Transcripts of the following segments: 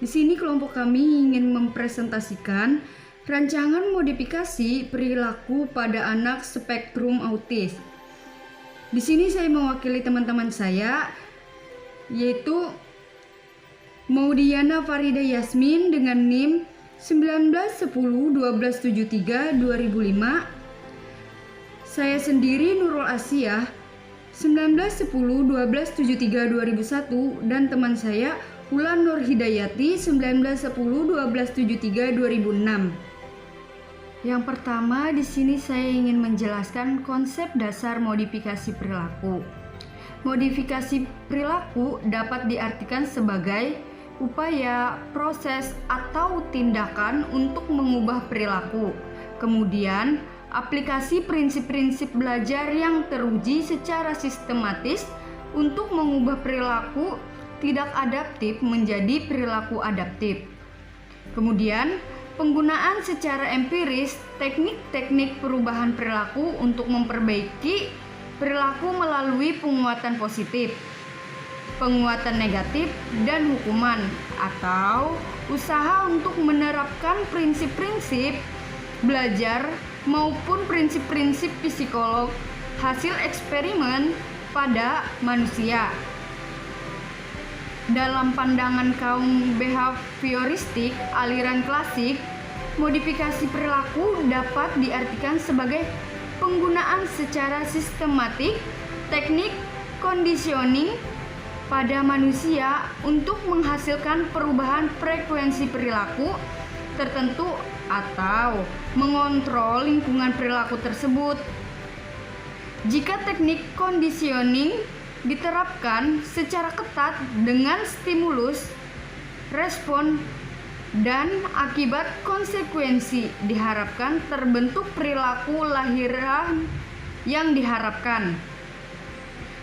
Di sini kelompok kami ingin mempresentasikan rancangan modifikasi perilaku pada anak spektrum autis. Di sini saya mewakili teman-teman saya, yaitu Maudiana Farida Yasmin dengan NIM 19101273-2005. Saya sendiri Nurul Asia 19101273-2001 dan teman saya Wulan Nur Hidayati 19101273-2006. Yang pertama, di sini saya ingin menjelaskan konsep dasar modifikasi perilaku. Modifikasi perilaku dapat diartikan sebagai upaya, proses, atau tindakan untuk mengubah perilaku. Kemudian, aplikasi prinsip-prinsip belajar yang teruji secara sistematis untuk mengubah perilaku tidak adaptif menjadi perilaku adaptif. Kemudian, penggunaan secara empiris teknik-teknik perubahan perilaku untuk memperbaiki perilaku melalui penguatan positif, penguatan negatif, dan hukuman, atau usaha untuk menerapkan prinsip-prinsip belajar maupun prinsip-prinsip psikolog hasil eksperimen pada manusia. Dalam pandangan kaum behavioristik aliran klasik, modifikasi perilaku dapat diartikan sebagai penggunaan secara sistematik teknik conditioning pada manusia untuk menghasilkan perubahan frekuensi perilaku tertentu atau mengontrol lingkungan perilaku tersebut. Jika teknik conditioning diterapkan secara ketat dengan stimulus, respon, dan akibat konsekuensi, diharapkan terbentuk perilaku lahiran yang diharapkan.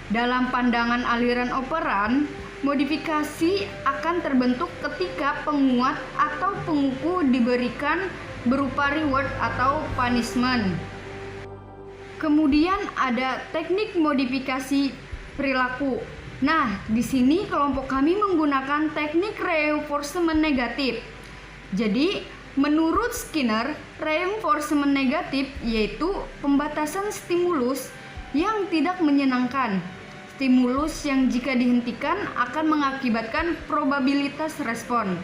Dalam pandangan aliran operan, modifikasi akan terbentuk ketika penguat atau penguku diberikan berupa reward atau punishment. Kemudian ada teknik modifikasi perilaku. Nah, di sini kelompok kami menggunakan teknik reinforcement negatif. Jadi, menurut Skinner, reinforcement negatif yaitu pembatasan stimulus yang tidak menyenangkan. Stimulus yang jika dihentikan akan mengakibatkan probabilitas respon.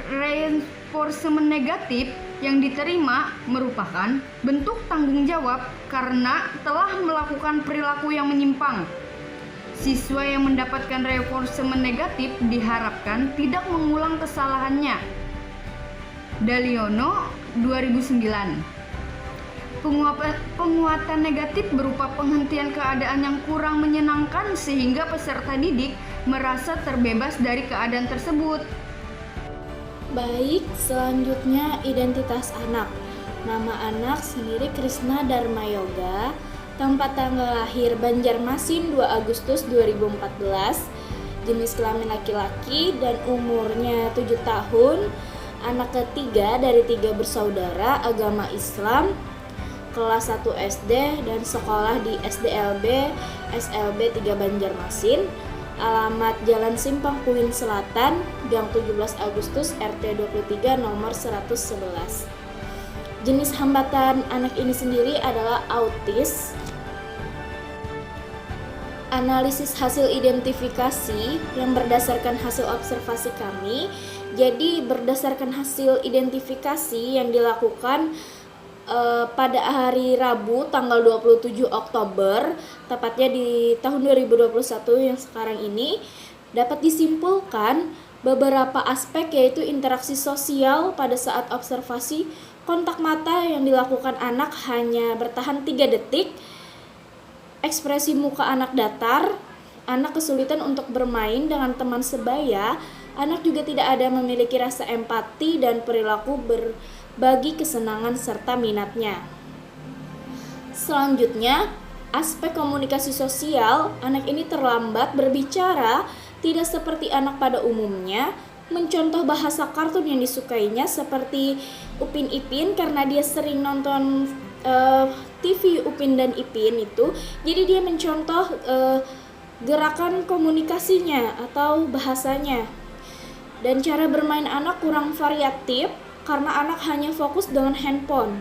Reinforcement negatif yang diterima merupakan bentuk tanggung jawab karena telah melakukan perilaku yang menyimpang. Siswa yang mendapatkan reinforcement negatif diharapkan tidak mengulang kesalahannya. Daliono 2009. Penguatan negatif berupa penghentian keadaan yang kurang menyenangkan sehingga peserta didik merasa terbebas dari keadaan tersebut. Baik, selanjutnya identitas anak. Nama anak sendiri Krisna Dharma Yoga. Tempat tanggal lahir Banjarmasin 2 Agustus 2014. Jenis kelamin laki-laki dan umurnya 7 tahun. Anak ketiga dari 3 bersaudara, agama Islam. Kelas 1 SD dan sekolah di SDLB SLB 3 Banjarmasin. Alamat Jalan Simpang Puin Selatan, Gang 17 Agustus, RT 23 nomor 111. Jenis hambatan anak ini sendiri adalah autis. Analisis hasil identifikasi yang berdasarkan hasil observasi kami. Jadi berdasarkan hasil identifikasi yang dilakukan pada hari Rabu tanggal 27 Oktober, tepatnya di tahun 2021 yang sekarang ini, dapat disimpulkan beberapa aspek yaitu interaksi sosial pada saat observasi, kontak mata yang dilakukan anak hanya bertahan 3 detik, ekspresi muka anak datar, anak kesulitan untuk bermain dengan teman sebaya, anak juga tidak ada memiliki rasa empati dan perilaku berbagi kesenangan serta minatnya. Selanjutnya, aspek komunikasi sosial, anak ini terlambat berbicara, tidak seperti anak pada umumnya, mencontoh bahasa kartun yang disukainya seperti Upin Ipin karena dia sering nonton TV Upin dan Ipin itu, jadi dia mencontoh gerakan komunikasinya atau bahasanya. Dan cara bermain anak kurang variatif karena anak hanya fokus dengan handphone.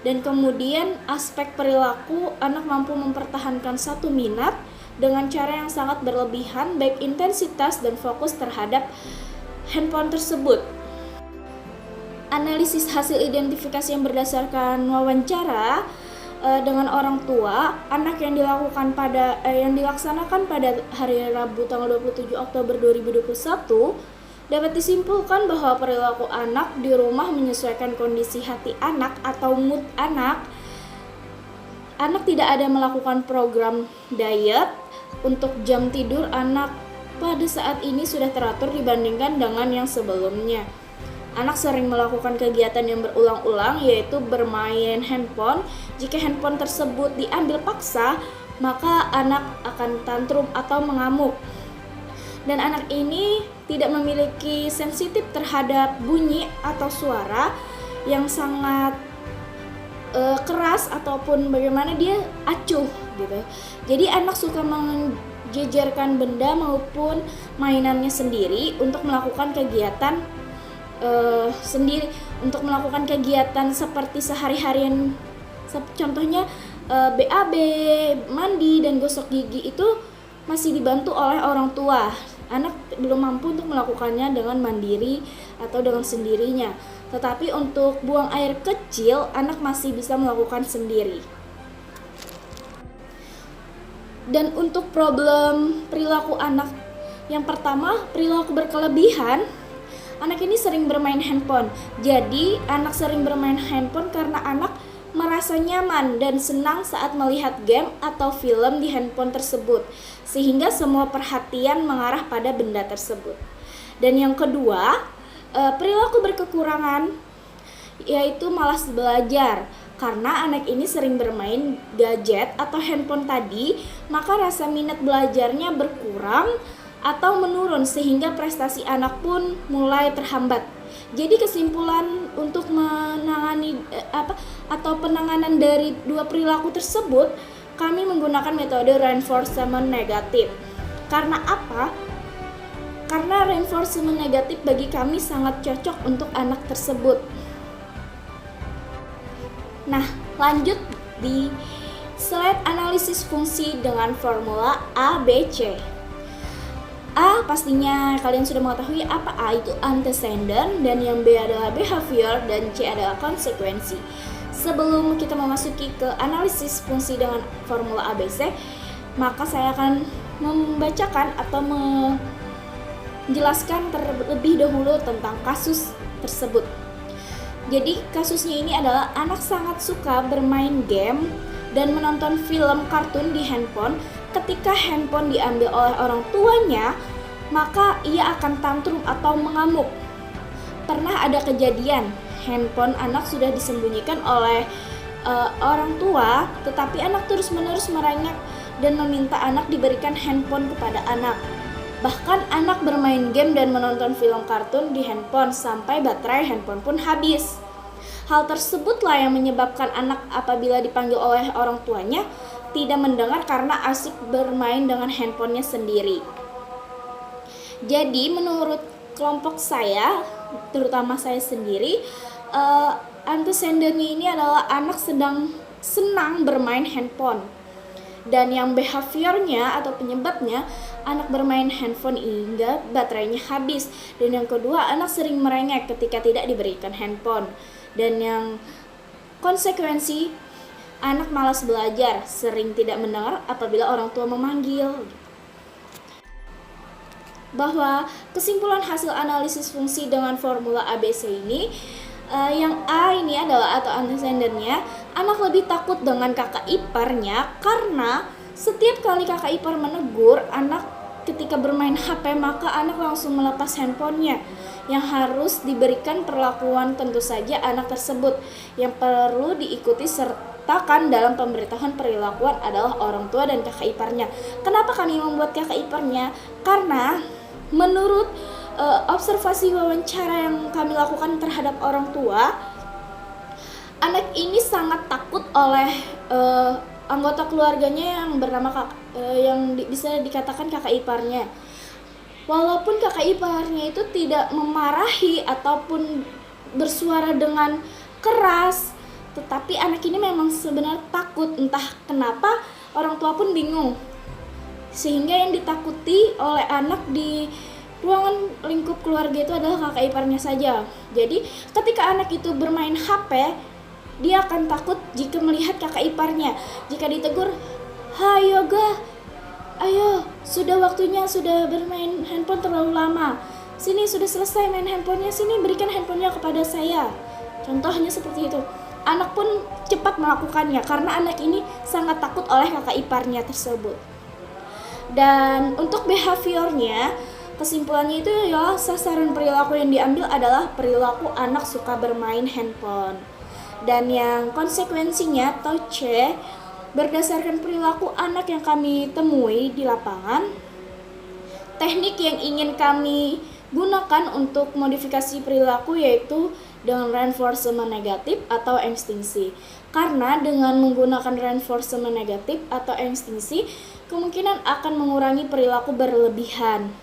Dan kemudian aspek perilaku, anak mampu mempertahankan satu minat dengan cara yang sangat berlebihan, baik intensitas dan fokus terhadap handphone tersebut. Analisis hasil identifikasi yang berdasarkan wawancara dengan orang tua anak yang dilaksanakan pada hari Rabu tanggal 27 Oktober 2021 dapat disimpulkan bahwa perilaku anak di rumah menyesuaikan kondisi hati anak atau mood anak. Anak tidak ada melakukan program diet untuk jam tidur anak pada saat ini sudah teratur dibandingkan dengan yang sebelumnya. Anak sering melakukan kegiatan yang berulang-ulang, yaitu bermain handphone. Jika handphone tersebut diambil paksa, maka anak akan tantrum atau mengamuk. Dan anak ini tidak memiliki sensitif terhadap bunyi atau suara yang sangat keras ataupun bagaimana dia acuh gitu. Jadi anak suka menjejerkan benda maupun mainannya sendiri untuk melakukan kegiatan seperti sehari-harian. Contohnya BAB, mandi dan gosok gigi itu masih dibantu oleh orang tua. Anak belum mampu untuk melakukannya dengan mandiri atau dengan sendirinya. Tetapi untuk buang air kecil, anak masih bisa melakukan sendiri. Dan untuk problem perilaku anak, yang pertama, perilaku berkelebihan. Anak ini sering bermain handphone. Jadi, anak sering bermain handphone karena anak merasa nyaman dan senang saat melihat game atau film di handphone tersebut, sehingga semua perhatian mengarah pada benda tersebut. Dan yang kedua, perilaku berkekurangan, yaitu malas belajar. Karena anak ini sering bermain gadget atau handphone tadi, maka rasa minat belajarnya berkurang atau menurun sehingga prestasi anak pun mulai terhambat. Jadi kesimpulan untuk penanganan dari dua perilaku tersebut, kami menggunakan metode reinforcement negatif. Karena apa? Karena reinforcement negatif bagi kami sangat cocok untuk anak tersebut. Nah, lanjut di slide analisis fungsi dengan formula A, B, C. A pastinya kalian sudah mengetahui apa A itu antecedent, dan yang B adalah behavior, dan C adalah konsekuensi. Sebelum kita memasuki ke analisis fungsi dengan formula ABC, maka saya akan membacakan atau menjelaskan terlebih dahulu tentang kasus tersebut. Jadi kasusnya ini adalah anak sangat suka bermain game dan menonton film kartun di handphone. Ketika handphone diambil oleh orang tuanya, maka ia akan tantrum atau mengamuk. Pernah ada kejadian handphone anak sudah disembunyikan oleh orang tua, tetapi anak terus-menerus merengek dan meminta anak diberikan handphone kepada anak. Bahkan anak bermain game dan menonton film kartun di handphone sampai baterai handphone pun habis. Hal tersebutlah yang menyebabkan anak apabila dipanggil oleh orang tuanya tidak mendengar karena asik bermain dengan handphonenya sendiri. Jadi menurut kelompok saya, terutama saya sendiri, antecedentnya ini adalah anak sedang senang bermain handphone. Dan yang behaviornya atau penyebabnya, anak bermain handphone hingga baterainya habis. Dan yang kedua, anak sering merengek ketika tidak diberikan handphone. Dan yang konsekuensi, anak malas belajar, sering tidak mendengar apabila orang tua memanggil. Bahwa kesimpulan hasil analisis fungsi dengan formula ABC ini, yang A ini adalah atau antecedentnya, anak lebih takut dengan kakak iparnya karena setiap kali kakak ipar menegur anak ketika bermain HP, maka anak langsung melepas handphonenya. Yang harus diberikan perlakuan tentu saja anak tersebut. Yang perlu diikuti sertakan dalam pemberitahuan perilakuan adalah orang tua dan kakak iparnya. Kenapa kami membuat kakak iparnya? Karena menurut observasi wawancara yang kami lakukan terhadap orang tua, anak ini sangat takut oleh anggota keluarganya yang bernama bisa dikatakan kakak iparnya. walaupun kakak iparnya itu tidak memarahi ataupun bersuara dengan keras, tetapi anak ini memang sebenarnya takut. Entah kenapa orang tua pun bingung, sehingga yang ditakuti oleh anak di ruangan lingkup keluarga itu adalah kakak iparnya saja. Jadi ketika anak itu bermain HP, dia akan takut jika melihat kakak iparnya. Jika ditegur, "Hai Yoga, ayo, sudah waktunya, sudah bermain handphone terlalu lama. Sini, sudah selesai main handphonenya, sini berikan handphonenya kepada saya." Contohnya seperti itu. Anak pun cepat melakukannya karena anak ini sangat takut oleh kakak iparnya tersebut. Dan untuk behaviornya, kesimpulannya itu ya, sasaran perilaku yang diambil adalah perilaku anak suka bermain handphone. Dan yang konsekuensinya atau C, berdasarkan perilaku anak yang kami temui di lapangan, teknik yang ingin kami gunakan untuk modifikasi perilaku yaitu dengan reinforcement negatif atau ekstinsi. Karena dengan menggunakan reinforcement negatif atau ekstinsi, kemungkinan akan mengurangi perilaku berlebihan.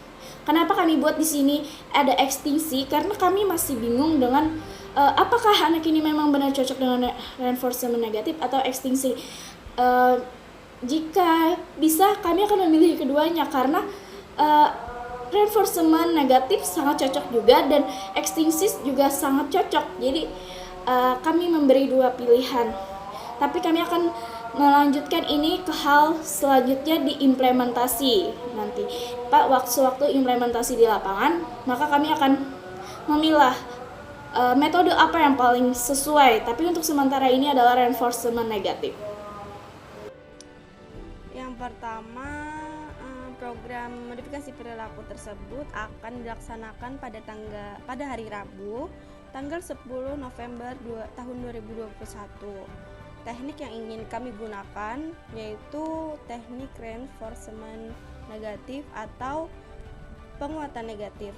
Kenapa kami buat di sini ada ekstinsi? Karena kami masih bingung dengan apakah anak ini memang benar cocok dengan reinforcement negatif atau ekstinsi. Jika bisa, kami akan memilih keduanya karena reinforcement negatif sangat cocok juga dan ekstinsi juga sangat cocok. Jadi kami memberi dua pilihan. Tapi kami akan melanjutkan ini ke hal selanjutnya di implementasi nanti. Pak, waktu-waktu implementasi di lapangan, maka kami akan memilah metode apa yang paling sesuai. Tapi untuk sementara ini adalah reinforcement negatif. Yang pertama, program modifikasi perilaku tersebut akan dilaksanakan pada hari Rabu, tanggal 10 November tahun 2021. Teknik yang ingin kami gunakan yaitu teknik reinforcement negatif atau penguatan negatif.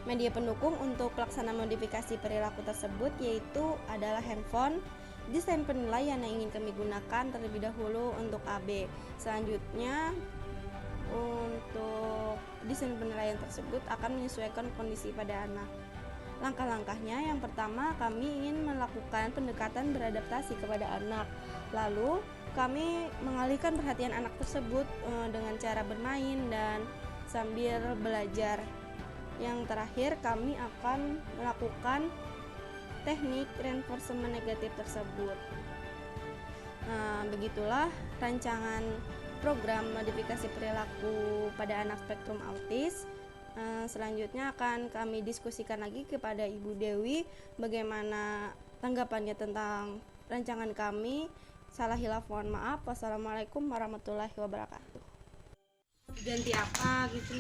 Media pendukung untuk pelaksanaan modifikasi perilaku tersebut yaitu adalah handphone. Desain penilaian yang ingin kami gunakan terlebih dahulu untuk AB. Selanjutnya, untuk desain penilaian tersebut akan menyesuaikan kondisi pada anak. Langkah-langkahnya, yang pertama kami ingin melakukan pendekatan beradaptasi kepada anak. Lalu kami mengalihkan perhatian anak tersebut dengan cara bermain dan sambil belajar. Yang terakhir, kami akan melakukan teknik reinforcement negatif tersebut. Begitulah rancangan program modifikasi perilaku pada anak spektrum autis. Selanjutnya akan kami diskusikan lagi kepada Ibu Dewi bagaimana tanggapannya tentang rancangan kami. Salah hilaf mohon maaf. Wassalamualaikum warahmatullahi wabarakatuh. Ganti apa gitu?